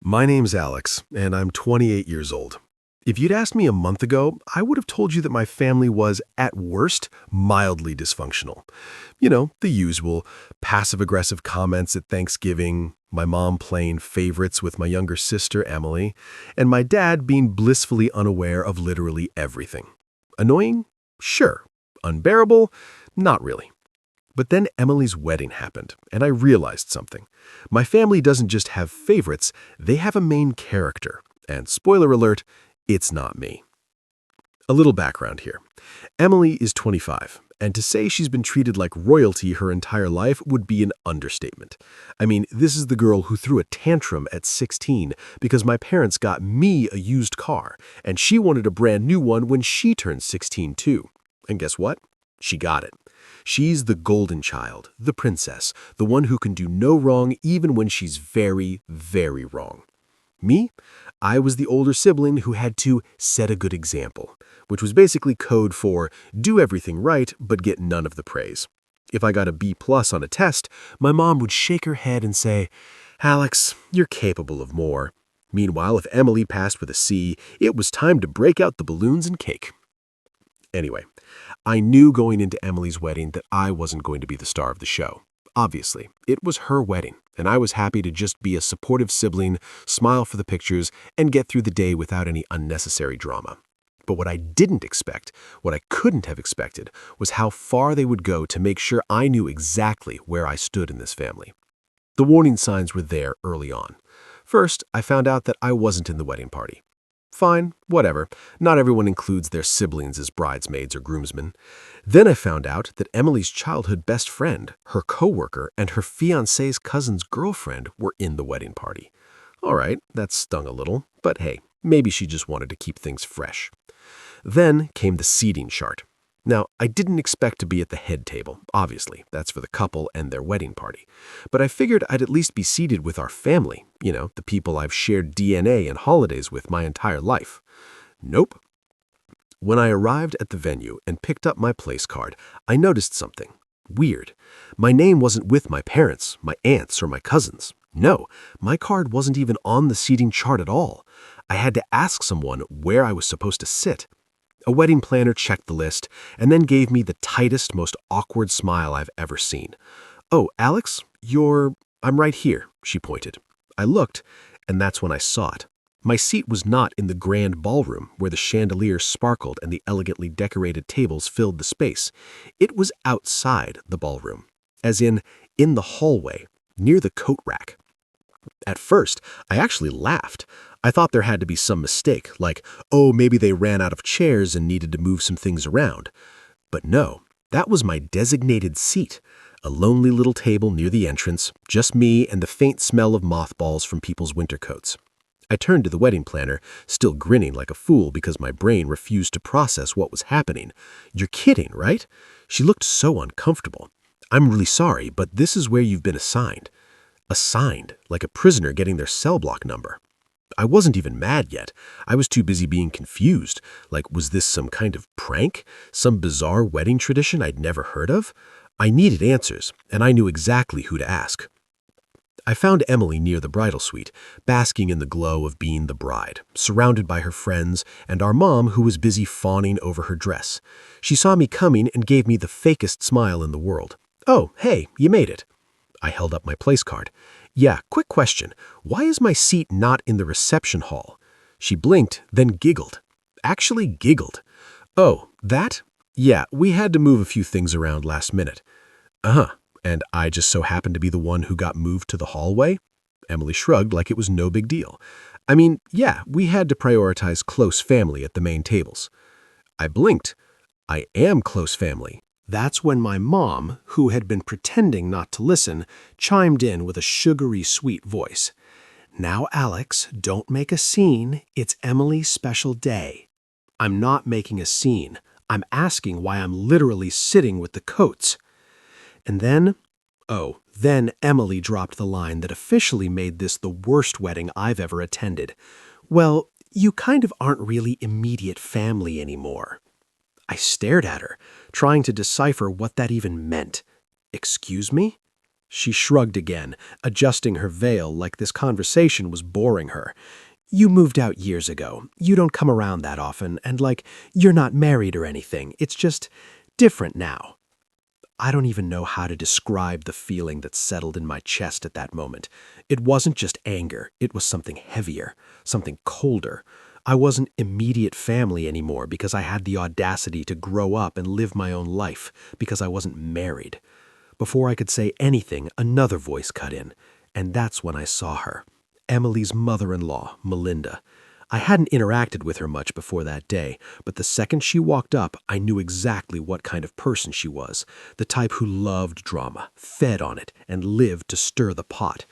My name's Alex, and I'm 28 years old. If you'd asked me a month ago, I would have told you that my family was, at worst, mildly dysfunctional. You know, the usual passive-aggressive comments at Thanksgiving, my mom playing favorites with my younger sister, Emily, and my dad being blissfully unaware of literally everything. Annoying? Sure. Unbearable? Not really. But then Emily's wedding happened, and I realized something. My family doesn't just have favorites, they have a main character. And spoiler alert, it's not me. A little background here. Emily is 25, and to say she's been treated like royalty her entire life would be an understatement. I mean, this is the girl who threw a tantrum at 16 because my parents got me a used car, and she wanted a brand new one when she turned 16 too. And guess what? She got it. She's the golden child, the princess, the one who can do no wrong even when she's very, very wrong. Me? I was the older sibling who had to set a good example, which was basically code for do everything right but get none of the praise. If I got a B+ on a test, my mom would shake her head and say, "Alex, you're capable of more." Meanwhile, if Emily passed with a C, it was time to break out the balloons and cake. Anyway, I knew going into Emily's wedding that I wasn't going to be the star of the show. Obviously, it was her wedding, and I was happy to just be a supportive sibling, smile for the pictures, and get through the day without any unnecessary drama. But what I didn't expect, what I couldn't have expected, was how far they would go to make sure I knew exactly where I stood in this family. The warning signs were there early on. First, I found out that I wasn't in the wedding party. Fine, whatever. Not everyone includes their siblings as bridesmaids or groomsmen. Then I found out that Emily's childhood best friend, her coworker, and her fiancé's cousin's girlfriend were in the wedding party. All right, that stung a little, but hey, maybe she just wanted to keep things fresh. Then came the seating chart. Now, I didn't expect to be at the head table, obviously. That's for the couple and their wedding party. But I figured I'd at least be seated with our family, the people I've shared DNA and holidays with my entire life. Nope. When I arrived at the venue and picked up my place card, I noticed something weird. My name wasn't with my parents, my aunts, or my cousins. No, my card wasn't even on the seating chart at all. I had to ask someone where I was supposed to sit. A wedding planner checked the list and then gave me the tightest, most awkward smile I've ever seen. "Oh, Alex, I'm right here," she pointed. I looked, and that's when I saw it. My seat was not in the grand ballroom where the chandeliers sparkled and the elegantly decorated tables filled the space. It was outside the ballroom, as in the hallway, near the coat rack. At first, I actually laughed. I thought there had to be some mistake, like, oh, maybe they ran out of chairs and needed to move some things around. But no, that was my designated seat, a lonely little table near the entrance, just me and the faint smell of mothballs from people's winter coats. I turned to the wedding planner, still grinning like a fool because my brain refused to process what was happening. "You're kidding, right?" She looked so uncomfortable. "I'm really sorry, but this is where you've been assigned." Assigned, like a prisoner getting their cell block number. I wasn't even mad yet. I was too busy being confused. Like, was this some kind of prank? Some bizarre wedding tradition I'd never heard of? I needed answers, and I knew exactly who to ask. I found Emily near the bridal suite, basking in the glow of being the bride, surrounded by her friends and our mom who was busy fawning over her dress. She saw me coming and gave me the fakest smile in the world. "Oh, hey, you made it." I held up my place card. "Yeah, quick question. Why is my seat not in the reception hall?" She blinked, then giggled. Actually giggled. "Oh, that? Yeah, we had to move a few things around last minute." "Uh-huh. And I just so happened to be the one who got moved to the hallway?" Emily shrugged like it was no big deal. "I mean, yeah, we had to prioritize close family at the main tables." I blinked. "I am close family." That's when my mom, who had been pretending not to listen, chimed in with a sugary sweet voice. "Now, Alex, don't make a scene. It's Emily's special day." "I'm not making a scene. I'm asking why I'm literally sitting with the Coates." And then Emily dropped the line that officially made this the worst wedding I've ever attended. "Well, you kind of aren't really immediate family anymore." I stared at her, trying to decipher what that even meant. "Excuse me?" She shrugged again, adjusting her veil like this conversation was boring her. You moved out years ago. You don't come around that often, and you're not married or anything. It's just different now. I don't even know how to describe the feeling that settled in my chest at that moment. It wasn't just anger, it was something heavier, something colder. I wasn't immediate family anymore because I had the audacity to grow up and live my own life, because I wasn't married. Before I could say anything, another voice cut in, and that's when I saw her. Emily's mother-in-law, Melinda. I hadn't interacted with her much before that day, but the second she walked up, I knew exactly what kind of person she was, the type who loved drama, fed on it, and lived to stir the pot.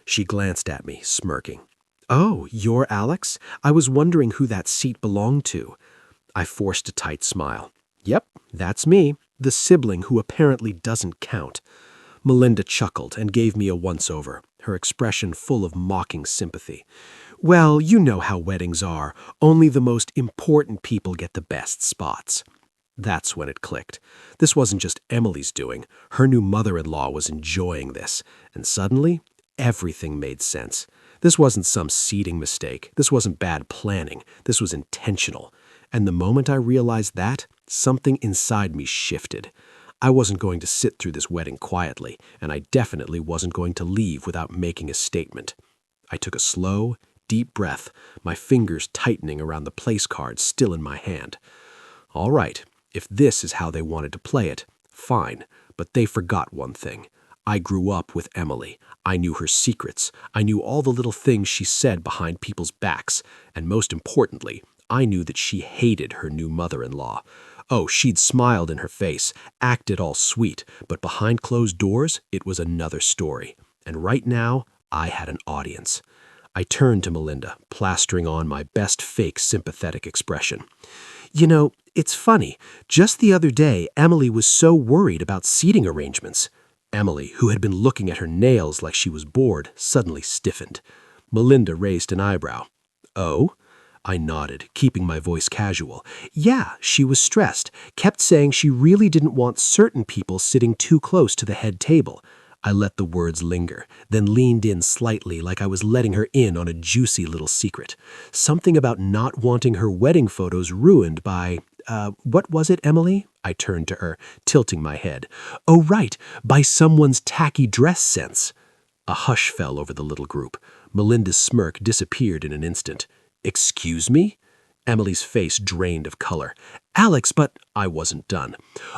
She glanced at me, smirking. "Oh, you're Alex? I was wondering who that seat belonged to." I forced a tight smile. "Yep, that's me, the sibling who apparently doesn't count." Melinda chuckled and gave me a once-over, her expression full of mocking sympathy. "Well, you know how weddings are. Only the most important people get the best spots." That's when it clicked. This wasn't just Emily's doing. Her new mother-in-law was enjoying this. And suddenly, everything made sense. This wasn't some seating mistake. This wasn't bad planning. This was intentional. And the moment I realized that, something inside me shifted. I wasn't going to sit through this wedding quietly, and I definitely wasn't going to leave without making a statement. I took a slow, deep breath, my fingers tightening around the place card still in my hand. All right, if this is how they wanted to play it, fine, but they forgot one thing. I grew up with Emily. I knew her secrets. I knew all the little things she said behind people's backs, and most importantly, I knew that she hated her new mother-in-law. Oh, she'd smiled in her face, acted all sweet, but behind closed doors, it was another story. And right now, I had an audience. I turned to Melinda, plastering on my best fake sympathetic expression. "You know, it's funny. Just the other day, Emily was so worried about seating arrangements." Emily, who had been looking at her nails like she was bored, suddenly stiffened. Melinda raised an eyebrow. "Oh?" I nodded, keeping my voice casual. "Yeah, she was stressed, kept saying she really didn't want certain people sitting too close to the head table." I let the words linger, then leaned in slightly like I was letting her in on a juicy little secret. Something about not wanting her wedding photos ruined by, what was it, Emily? I turned to her, tilting my head. "Oh, right, by someone's tacky dress sense." A hush fell over the little group. Melinda's smirk disappeared in an instant. "Excuse me?" Emily's face drained of color. "Alex, but—" I wasn't done.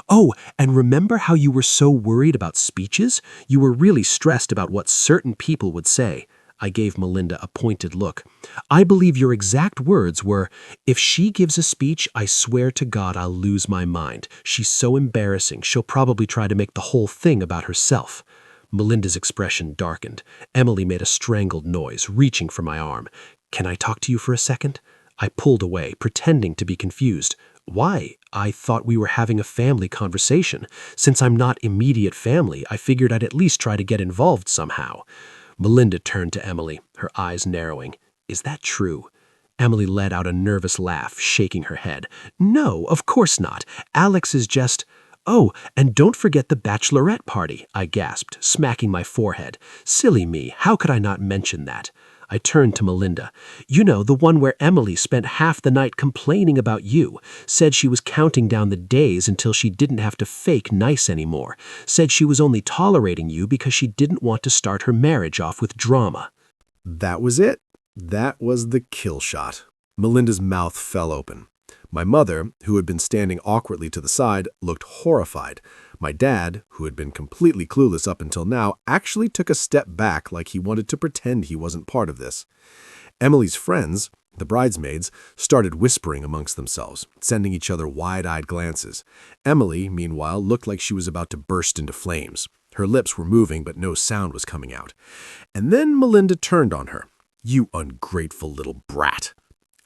"Oh, and remember how you were so worried about speeches? You were really stressed about what certain people would say." I gave Melinda a pointed look. "I believe your exact words were, 'If she gives a speech, I swear to God I'll lose my mind. She's so embarrassing, she'll probably try to make the whole thing about herself.'" Melinda's expression darkened. Emily made a strangled noise, reaching for my arm. "Can I talk to you for a second?" I pulled away, pretending to be confused. "Why? I thought we were having a family conversation. Since I'm not immediate family, I figured I'd at least try to get involved somehow." Melinda turned to Emily, her eyes narrowing. "Is that true?" Emily let out a nervous laugh, shaking her head. "No, of course not. Alex is just—" "Oh, and don't forget the bachelorette party," I gasped, smacking my forehead. "Silly me, how could I not mention that?" I turned to Melinda. "You know, the one where Emily spent half the night complaining about you, said she was counting down the days until she didn't have to fake nice anymore, said she was only tolerating you because she didn't want to start her marriage off with drama." That was it. That was the kill shot. Melinda's mouth fell open. My mother, who had been standing awkwardly to the side, looked horrified. My dad, who had been completely clueless up until now, actually took a step back like he wanted to pretend he wasn't part of this. Emily's friends, the bridesmaids, started whispering amongst themselves, sending each other wide-eyed glances. Emily, meanwhile, looked like she was about to burst into flames. Her lips were moving, but no sound was coming out. And then Melinda turned on her. "You ungrateful little brat."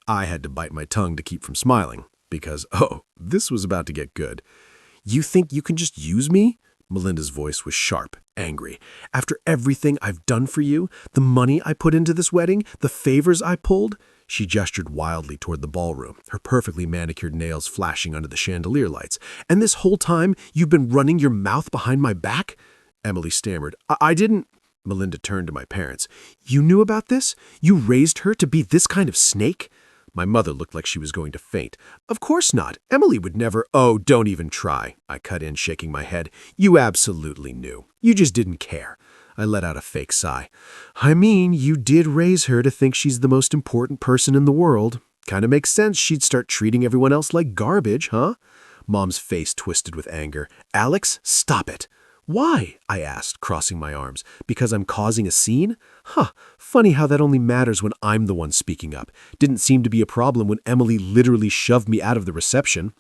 I had to bite my tongue to keep from smiling, because, this was about to get good. "You think you can just use me?" Melinda's voice was sharp, angry. "After everything I've done for you, the money I put into this wedding, the favors I pulled?" She gestured wildly toward the ballroom, her perfectly manicured nails flashing under the chandelier lights. "And this whole time, you've been running your mouth behind my back?" Emily stammered. I didn't. Melinda turned to my parents. You knew about this? You raised her to be this kind of snake? My mother looked like she was going to faint. Of course not. Emily would never. Oh, don't even try. I cut in, shaking my head. You absolutely knew. You just didn't care. I let out a fake sigh. I mean, you did raise her to think she's the most important person in the world. Kinda makes sense she'd start treating everyone else like garbage, huh? Mom's face twisted with anger. Alex, stop it. Why? I asked, crossing my arms. Because I'm causing a scene? Huh, funny how that only matters when I'm the one speaking up. Didn't seem to be a problem when Emily literally shoved me out of the reception.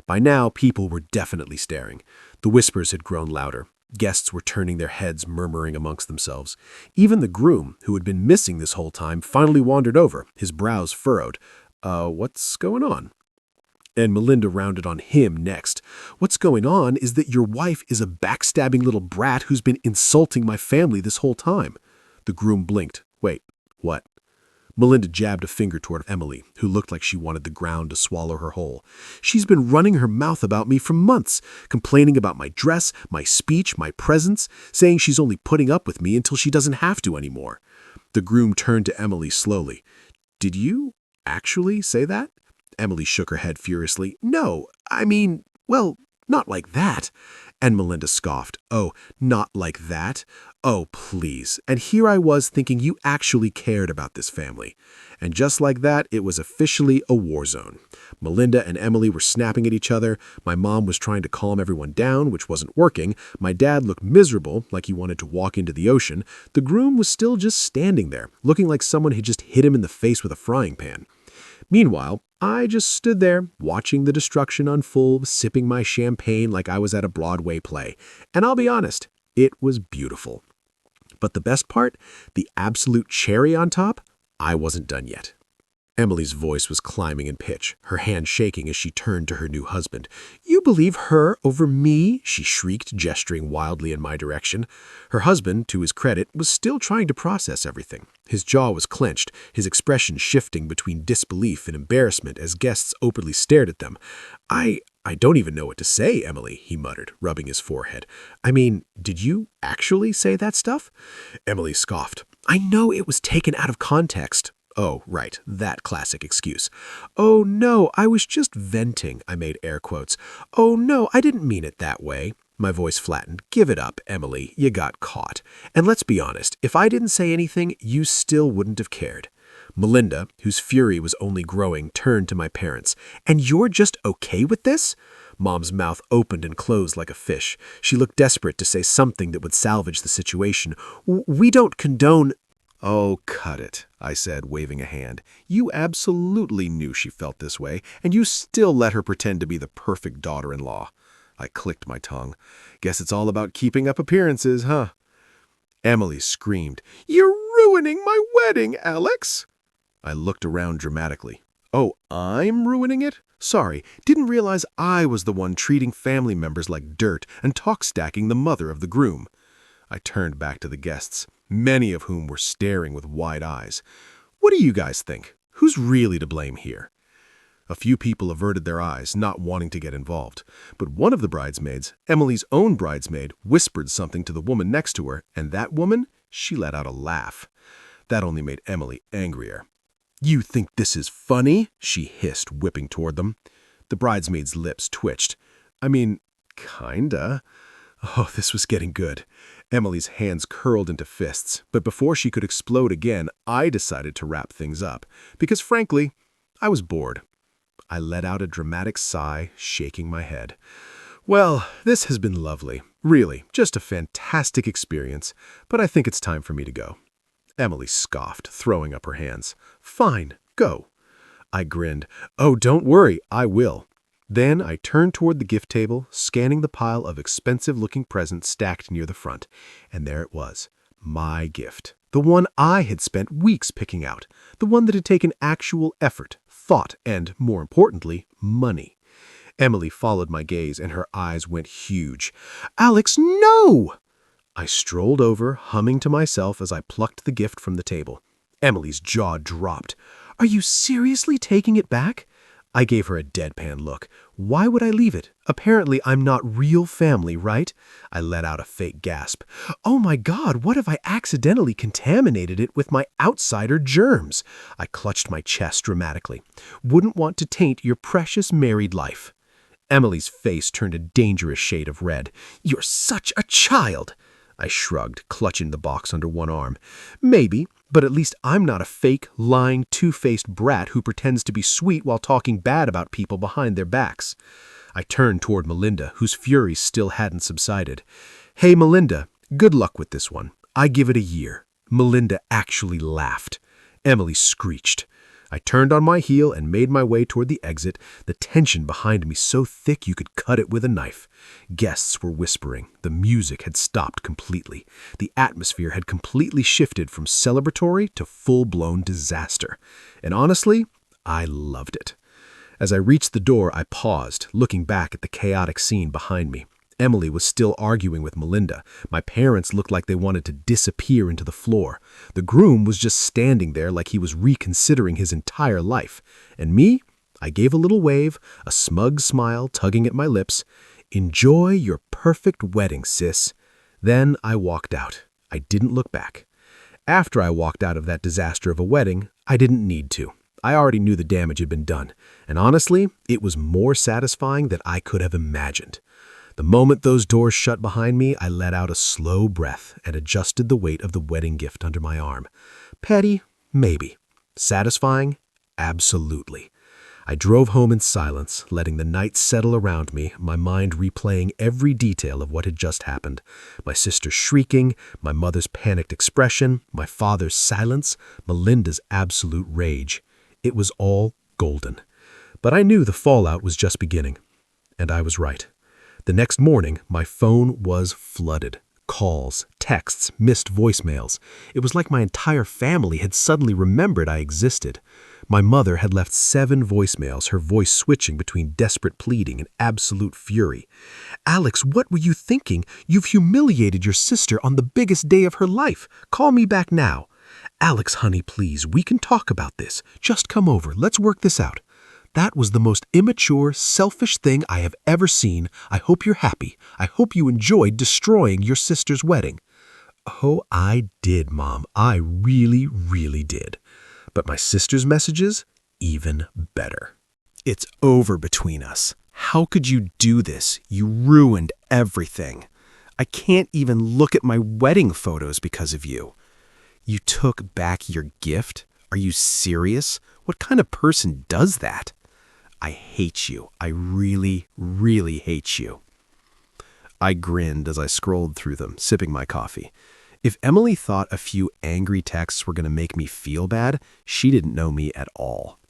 By now, people were definitely staring. The whispers had grown louder. Guests were turning their heads, murmuring amongst themselves. Even the groom, who had been missing this whole time, finally wandered over, his brows furrowed. What's going on? And Melinda rounded on him next. What's going on is that your wife is a backstabbing little brat who's been insulting my family this whole time. The groom blinked. Wait, what? Melinda jabbed a finger toward Emily, who looked like she wanted the ground to swallow her whole. She's been running her mouth about me for months, complaining about my dress, my speech, my presence, saying she's only putting up with me until she doesn't have to anymore. The groom turned to Emily slowly. Did you actually say that? Emily shook her head furiously. No, I mean, well, not like that. And Melinda scoffed. Oh, not like that? Oh, please. And here I was thinking you actually cared about this family. And just like that, it was officially a war zone. Melinda and Emily were snapping at each other. My mom was trying to calm everyone down, which wasn't working. My dad looked miserable, like he wanted to walk into the ocean. The groom was still just standing there, looking like someone had just hit him in the face with a frying pan. Meanwhile, I just stood there, watching the destruction unfold, sipping my champagne like I was at a Broadway play. And I'll be honest, it was beautiful. But the best part, the absolute cherry on top, I wasn't done yet. Emily's voice was climbing in pitch, her hand shaking as she turned to her new husband. You believe her over me? She shrieked, gesturing wildly in my direction. Her husband, to his credit, was still trying to process everything. His jaw was clenched, his expression shifting between disbelief and embarrassment as guests openly stared at them. I don't even know what to say, Emily, he muttered, rubbing his forehead. I mean, did you actually say that stuff? Emily scoffed. I know it was taken out of context. Oh, right, that classic excuse. Oh, no, I was just venting, I made air quotes. Oh, no, I didn't mean it that way. My voice flattened. Give it up, Emily, you got caught. And let's be honest, if I didn't say anything, you still wouldn't have cared. Melinda, whose fury was only growing, turned to my parents. And you're just okay with this? Mom's mouth opened and closed like a fish. She looked desperate to say something that would salvage the situation. We don't condone... Oh, cut it, I said, waving a hand. You absolutely knew she felt this way, and you still let her pretend to be the perfect daughter-in-law. I clicked my tongue. Guess it's all about keeping up appearances, huh? Emily screamed, You're ruining my wedding, Alex! I looked around dramatically. Oh, I'm ruining it? Sorry, didn't realize I was the one treating family members like dirt and talk-stacking the mother of the groom. I turned back to the guests, many of whom were staring with wide eyes. What do you guys think? Who's really to blame here? A few people averted their eyes, not wanting to get involved. But one of the bridesmaids, Emily's own bridesmaid, whispered something to the woman next to her, and that woman, she let out a laugh. That only made Emily angrier. You think this is funny? She hissed, whipping toward them. The bridesmaid's lips twitched. I mean, kinda. Oh, this was getting good. Emily's hands curled into fists, but before she could explode again, I decided to wrap things up, because frankly, I was bored. I let out a dramatic sigh, shaking my head. Well, this has been lovely. Really, just a fantastic experience, but I think it's time for me to go. Emily scoffed, throwing up her hands. Fine, go. I grinned. Oh, don't worry, I will. Then I turned toward the gift table, scanning the pile of expensive-looking presents stacked near the front. And there it was, my gift. The one I had spent weeks picking out. The one that had taken actual effort, thought, and, more importantly, money. Emily followed my gaze, and her eyes went huge. Alex, no! I strolled over, humming to myself as I plucked the gift from the table. Emily's jaw dropped. Are you seriously taking it back? I gave her a deadpan look. Why would I leave it? Apparently, I'm not real family, right? I let out a fake gasp. Oh my God, what if I accidentally contaminated it with my outsider germs? I clutched my chest dramatically. Wouldn't want to taint your precious married life. Emily's face turned a dangerous shade of red. You're such a child! I shrugged, clutching the box under one arm. Maybe, but at least I'm not a fake, lying, two-faced brat who pretends to be sweet while talking bad about people behind their backs. I turned toward Melinda, whose fury still hadn't subsided. Hey, Melinda, good luck with this one. I give it a year. Melinda actually laughed. Emily screeched. I turned on my heel and made my way toward the exit, the tension behind me so thick you could cut it with a knife. Guests were whispering. The music had stopped completely. The atmosphere had completely shifted from celebratory to full-blown disaster. And honestly, I loved it. As I reached the door, I paused, looking back at the chaotic scene behind me. Emily was still arguing with Melinda. My parents looked like they wanted to disappear into the floor. The groom was just standing there like he was reconsidering his entire life. And me? I gave a little wave, a smug smile tugging at my lips. Enjoy your perfect wedding, sis. Then I walked out. I didn't look back. After I walked out of that disaster of a wedding, I didn't need to. I already knew the damage had been done. And honestly, it was more satisfying than I could have imagined. The moment those doors shut behind me, I let out a slow breath and adjusted the weight of the wedding gift under my arm. Petty? Maybe. Satisfying? Absolutely. I drove home in silence, letting the night settle around me, my mind replaying every detail of what had just happened. My sister shrieking, my mother's panicked expression, my father's silence, Melinda's absolute rage. It was all golden. But I knew the fallout was just beginning. And I was right. The next morning, my phone was flooded. Calls, texts, missed voicemails. It was like my entire family had suddenly remembered I existed. My mother had left 7 voicemails, her voice switching between desperate pleading and absolute fury. Alex, what were you thinking? You've humiliated your sister on the biggest day of her life. Call me back now. Alex, honey, please, we can talk about this. Just come over. Let's work this out. That was the most immature, selfish thing I have ever seen. I hope you're happy. I hope you enjoyed destroying your sister's wedding. Oh, I did, Mom. I really, really did. But my sister's messages? Even better. It's over between us. How could you do this? You ruined everything. I can't even look at my wedding photos because of you. You took back your gift? Are you serious? What kind of person does that? I hate you. I really, really hate you. I grinned as I scrolled through them, sipping my coffee. If Emily thought a few angry texts were going to make me feel bad, she didn't know me at all.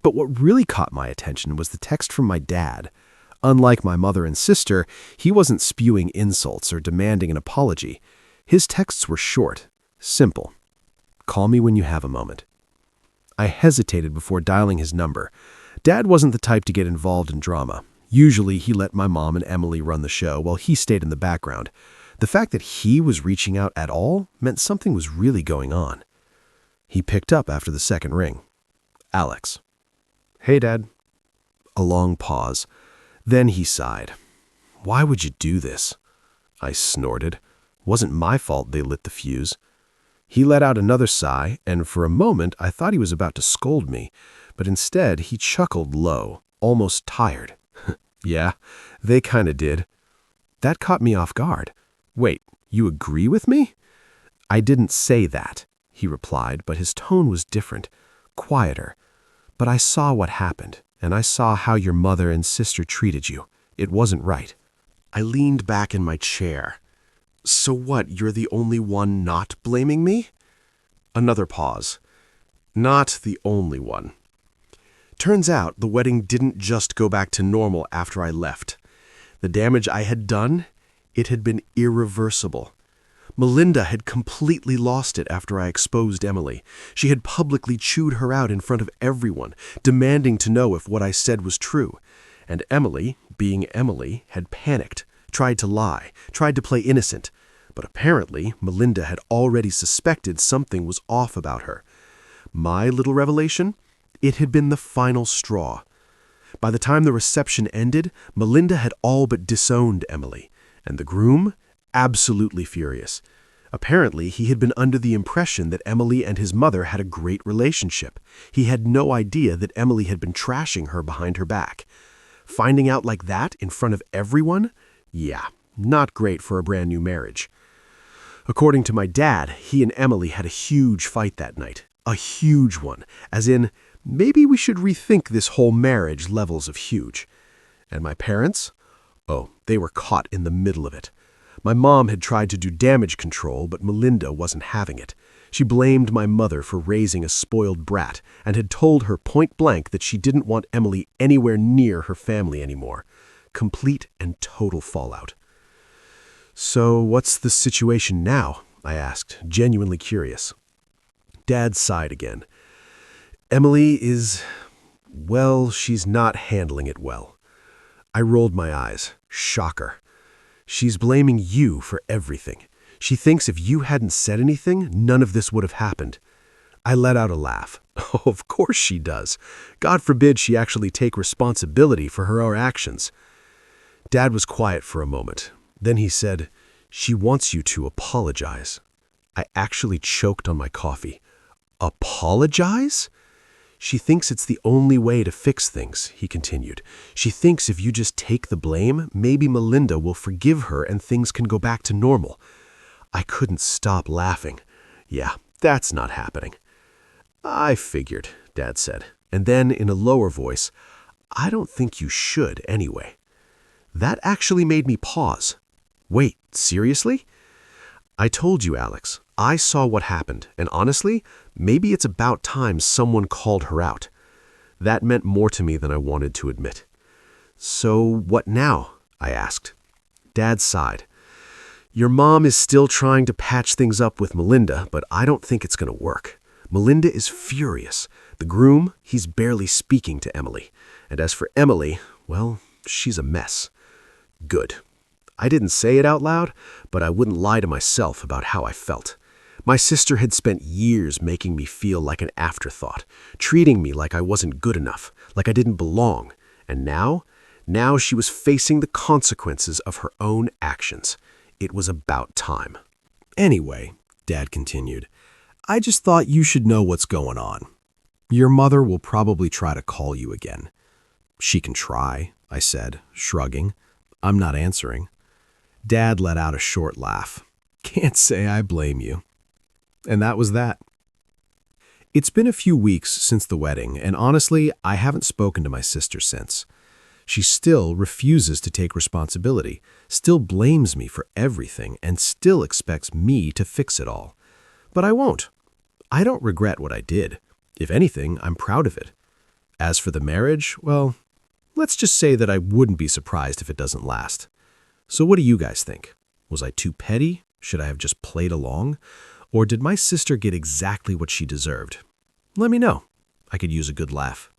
But what really caught my attention was the text from my dad. Unlike my mother and sister, he wasn't spewing insults or demanding an apology. His texts were short, simple. Call me when you have a moment. I hesitated before dialing his number. Dad wasn't the type to get involved in drama. Usually, he let my mom and Emily run the show while he stayed in the background. The fact that he was reaching out at all meant something was really going on. He picked up after the second ring. Alex. Hey, Dad. A long pause. Then he sighed. Why would you do this? I snorted. Wasn't my fault they lit the fuse. He let out another sigh, and for a moment I thought he was about to scold me, but instead he chuckled low, almost tired. Yeah, they kinda did. That caught me off guard. Wait, you agree with me? I didn't say that, he replied, but his tone was different, quieter. But I saw what happened, and I saw how your mother and sister treated you. It wasn't right. I leaned back in my chair. So what, you're the only one not blaming me? Another pause. Not the only one. Turns out the wedding didn't just go back to normal after I left. The damage I had done, it had been irreversible. Melinda had completely lost it after I exposed Emily. She had publicly chewed her out in front of everyone, demanding to know if what I said was true. And Emily, being Emily, had panicked, tried to lie, tried to play innocent. But apparently, Melinda had already suspected something was off about her. My little revelation? It had been the final straw. By the time the reception ended, Melinda had all but disowned Emily, and the groom, absolutely furious. Apparently, he had been under the impression that Emily and his mother had a great relationship. He had no idea that Emily had been trashing her behind her back. Finding out like that in front of everyone? Yeah, not great for a brand new marriage. According to my dad, he and Emily had a huge fight that night. A huge one, as in, maybe we should rethink this whole marriage levels of huge. And my parents? Oh, they were caught in the middle of it. My mom had tried to do damage control, but Melinda wasn't having it. She blamed my mother for raising a spoiled brat and had told her point blank that she didn't want Emily anywhere near her family anymore. Complete and total fallout. "So what's the situation now?" I asked, genuinely curious. Dad sighed again. "Emily is, well, she's not handling it well." I rolled my eyes. Shocker. "She's blaming you for everything. She thinks if you hadn't said anything, none of this would have happened." I let out a laugh. "Oh, of course she does. God forbid she actually take responsibility for her own actions." Dad was quiet for a moment. Then he said, "She wants you to apologize." I actually choked on my coffee. "Apologize?" "She thinks it's the only way to fix things," he continued. "She thinks if you just take the blame, maybe Melinda will forgive her and things can go back to normal." I couldn't stop laughing. "Yeah, that's not happening." "I figured," Dad said. And then, in a lower voice, "I don't think you should anyway." That actually made me pause. "Wait, seriously?" "I told you, Alex. I saw what happened, and honestly, maybe it's about time someone called her out." That meant more to me than I wanted to admit. "So what now?" I asked. Dad sighed. "Your mom is still trying to patch things up with Melinda, but I don't think it's going to work. Melinda is furious. The groom, he's barely speaking to Emily. And as for Emily, well, she's a mess." Good. I didn't say it out loud, but I wouldn't lie to myself about how I felt. My sister had spent years making me feel like an afterthought, treating me like I wasn't good enough, like I didn't belong. And now she was facing the consequences of her own actions. It was about time. "Anyway," Dad continued, "I just thought you should know what's going on. Your mother will probably try to call you again." "She can try," I said, shrugging. I'm not answering. Dad let out a short laugh. "Can't say I blame you." And that was that. It's been a few weeks since the wedding, and honestly, I haven't spoken to my sister since. She still refuses to take responsibility, still blames me for everything, and still expects me to fix it all. But I won't. I don't regret what I did. If anything, I'm proud of it. As for the marriage, well, let's just say that I wouldn't be surprised if it doesn't last. So what do you guys think? Was I too petty? Should I have just played along? Or did my sister get exactly what she deserved? Let me know. I could use a good laugh.